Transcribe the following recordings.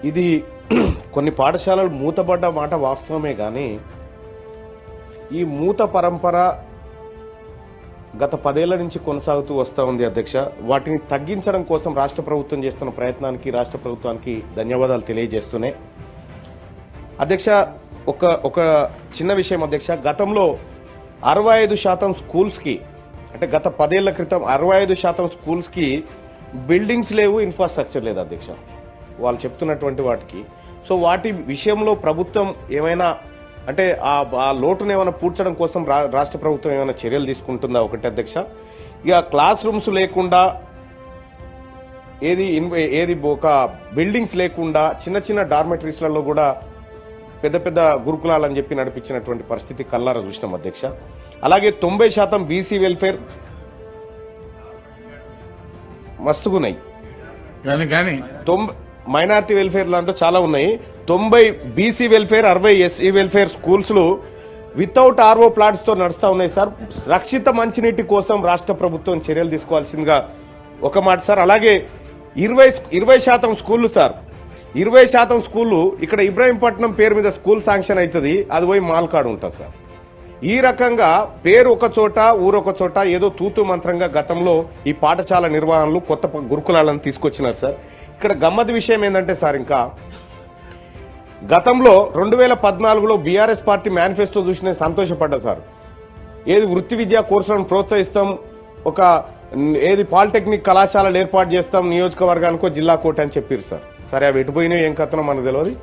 ఇది కొన్ని పాఠశాలలు మూతబడ్డ మాట వాస్తవమే కానీ ఈ మూత పరంపర గత 10 ఏళ్ల నుంచి కొనసాగుతూ వస్తూ ఉంది అధ్యక్ష. వాటిని తగ్గించడం కోసం రాష్ట్ర ప్రభుత్వం చేస్తున్న ప్రయత్నానికి రాష్ట్ర ప్రభుత్వానికి ధన్యవాదాలు తెలియజేస్తూనే అధ్యక్ష ఒక చిన్న విషయం అధ్యక్ష. గతంలో 65% స్కూల్స్కి అంటే గత 10 ఏళ్ల క్రితం 65% స్కూల్స్కి బిల్డింగ్స్ లేవు, ఇన్ఫ్రాస్ట్రక్చర్ లేదు అధ్యక్ష వాళ్ళు చెప్తున్నటువంటి వాటికి. సో వాటి విషయంలో ప్రభుత్వం ఏమైనా అంటే ఆ లోటును ఏమైనా పూడ్చడం కోసం రాష్ట్ర ప్రభుత్వం ఏమైనా చర్యలు తీసుకుంటుందా ఒకటి అధ్యక్ష. ఇక క్లాస్ రూమ్స్ లేకుండా ఏది ఒక బిల్డింగ్స్ లేకుండా చిన్న చిన్న డార్మెటరీస్లలో కూడా పెద్ద పెద్ద గురుకులాలని చెప్పి నడిపించినటువంటి పరిస్థితి కల్లారా చూసినాం అధ్యక్ష. అలాగే 90% బీసీ వెల్ఫేర్ మస్తుగున్నాయి, మైనారిటీ వెల్ఫేర్ లాంటి చాలా ఉన్నాయి. 90 BC welfare, 60 SC welfare schools without RO plants తో నడుస్తా ఉన్నాయి సార్. రక్షిత మంచినీటి కోసం రాష్ట్ర ప్రభుత్వం చర్యలు తీసుకోవాల్సిందిగా ఒక మాట సార్. అలాగే 20% స్కూళ్లు సార్, 20% స్కూళ్లు ఇక్కడ ఇబ్రాహీంపట్నం పేరు మీద స్కూల్ శాంక్షన్ అవుతుంది, అది పోయి మాల్కాడు ఉంటుంది సార్. ఈ రకంగా పేరు ఒక చోట ఊరొక చోట ఏదో తూతు మంత్రంగా గతంలో ఈ పాఠశాల నిర్వహణలు కొత్త గురుకులాలను తీసుకొచ్చినారు సార్. ఇక్కడ గమ్మత్ విషయం ఏంటంటే సార్, ఇంకా గతంలో 2014లో బీఆర్ఎస్ పార్టీ మేనిఫెస్టో చూసి నేను సంతోషపడ్డా సార్. ఏది వృత్తి విద్యా కోర్సులను ప్రోత్సహిస్తాం, ఒక ఏది పాలిటెక్నిక్ కళాశాలలు ఏర్పాటు చేస్తాం నియోజకవర్గానికో జిల్లా కోట అని చెప్పారు సార్. సరే అవి ఎటుపోయినాయో ఏం కథనో మనకు తెలియదు.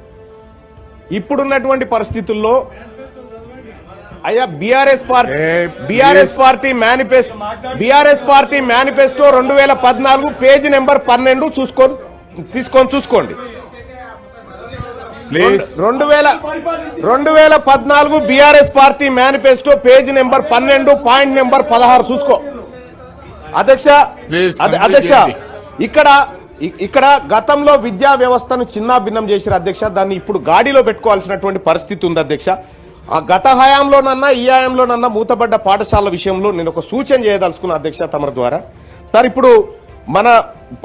ఇప్పుడున్నటువంటి పరిస్థితుల్లో అయ్యా BRS party manifesto 2014 page number 12 చూసుకోండి. 2014 BRS party manifesto page number 12 point number 16 చూసుకో అధ్యక్ష. ఇక్కడ గతంలో విద్యా వ్యవస్థను చిన్న భిన్నం చేశారు అధ్యక్ష. దాన్ని ఇప్పుడు గాడిలో పెట్టుకోవాల్సినటువంటి పరిస్థితి ఉంది అధ్యక్ష. ఆ గత హయాంలోనన్నా ఈ హయాంలోనన్నా మూతబడ్డ పాఠశాల విషయంలో నేను ఒక సూచన చేయదలుచుకున్నా అధ్యక్ష తమరి ద్వారా సార్. ఇప్పుడు మన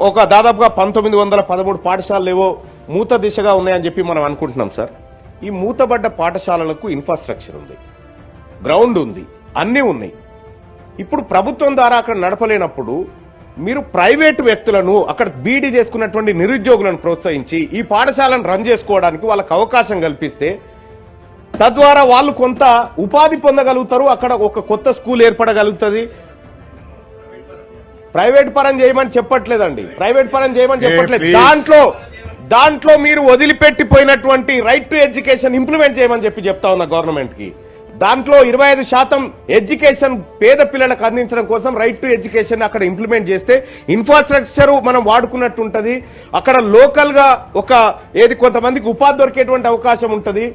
ఒక దాదాపుగా 1913 పాఠశాలలు ఏవో మూత దిశగా ఉన్నాయని చెప్పి మనం అనుకుంటున్నాం సార్. ఈ మూతబడ్డ పాఠశాలలకు ఇన్ఫ్రాస్ట్రక్చర్ ఉంది, గ్రౌండ్ ఉంది, అన్నీ ఉన్నాయి. ఇప్పుడు ప్రభుత్వం ద్వారా అక్కడ నడపలేనప్పుడు మీరు ప్రైవేటు వ్యక్తులను అక్కడ బీడీ చేసుకున్నటువంటి నిరుద్యోగులను ప్రోత్సహించి ఈ పాఠశాలను రన్ చేసుకోవడానికి వాళ్ళకు అవకాశం కల్పిస్తే తద్వారా వాళ్ళు కొంత ఉపాధి పొందగలుగుతారు, అక్కడ ఒక కొత్త స్కూల్ ఏర్పడగలుగుతుంది. ప్రైవేట్ పరం చేయమని చెప్పట్లేదండి, దాంట్లో మీరు వదిలిపెట్టిపోయినటువంటి రైట్ టు ఎడ్యుకేషన్ ఇంప్లిమెంట్ చేయమని చెప్తా ఉన్నా గవర్నమెంట్ కి. దాంట్లో 25% ఎడ్యుకేషన్ పేద పిల్లలకు అందించడం కోసం రైట్ టు ఎడ్యుకేషన్ అక్కడ ఇంప్లిమెంట్ చేస్తే ఇన్ఫ్రాస్ట్రక్చర్ మనం వాడుకున్నట్టు ఉంటది. అక్కడ లోకల్ గా కొంతమందికి ఉపాధి దొరికేటువంటి అవకాశం ఉంటది.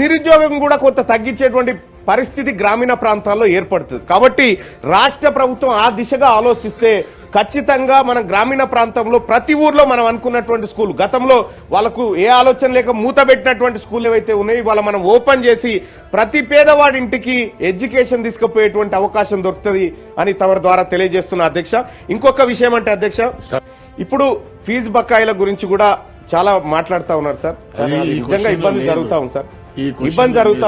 నిరుద్యోగం కూడా కొంత తగ్గించేటువంటి పరిస్థితి గ్రామీణ ప్రాంతాల్లో ఏర్పడుతుంది. కాబట్టి రాష్ట్ర ప్రభుత్వం ఆ దిశగా ఆలోచిస్తే ఖచ్చితంగా మన గ్రామీణ ప్రాంతంలో ప్రతి ఊర్లో మనం అనుకున్నటువంటి స్కూల్, గతంలో వాళ్ళకు ఏ ఆలోచన లేక మూతబెట్టినటువంటి స్కూల్ ఏవైతే ఉన్నాయో వాళ్ళ మనం ఓపెన్ చేసి ప్రతి పేదవాడి ఇంటికి ఎడ్యుకేషన్ తీసుకుపోయేటువంటి అవకాశం దొరుకుతుంది అని తమ ద్వారా తెలియజేస్తున్న అధ్యక్ష. ఇంకొక విషయం అంటే అధ్యక్ష, ఇప్పుడు ఫీజు బకాయిల గురించి కూడా చాలా మాట్లాడుతూ ఉన్నారు సార్. నిజంగా ఇబ్బంది జరుగుతూ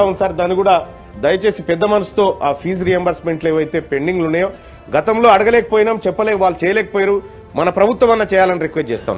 ఉంది సార్. దాన్ని కూడా దయచేసి పెద్ద మనసుతో ఆ ఫీజు రియంబర్స్మెంట్లు ఏవైతే పెండింగ్లు ఉన్నాయో గతంలో అడగలేకపోయినాం, వాళ్ళు చేయలేకపోయారు, మన ప్రభుత్వం అన్న చేయాలని రిక్వెస్ట్ చేస్తా ఉన్నాం.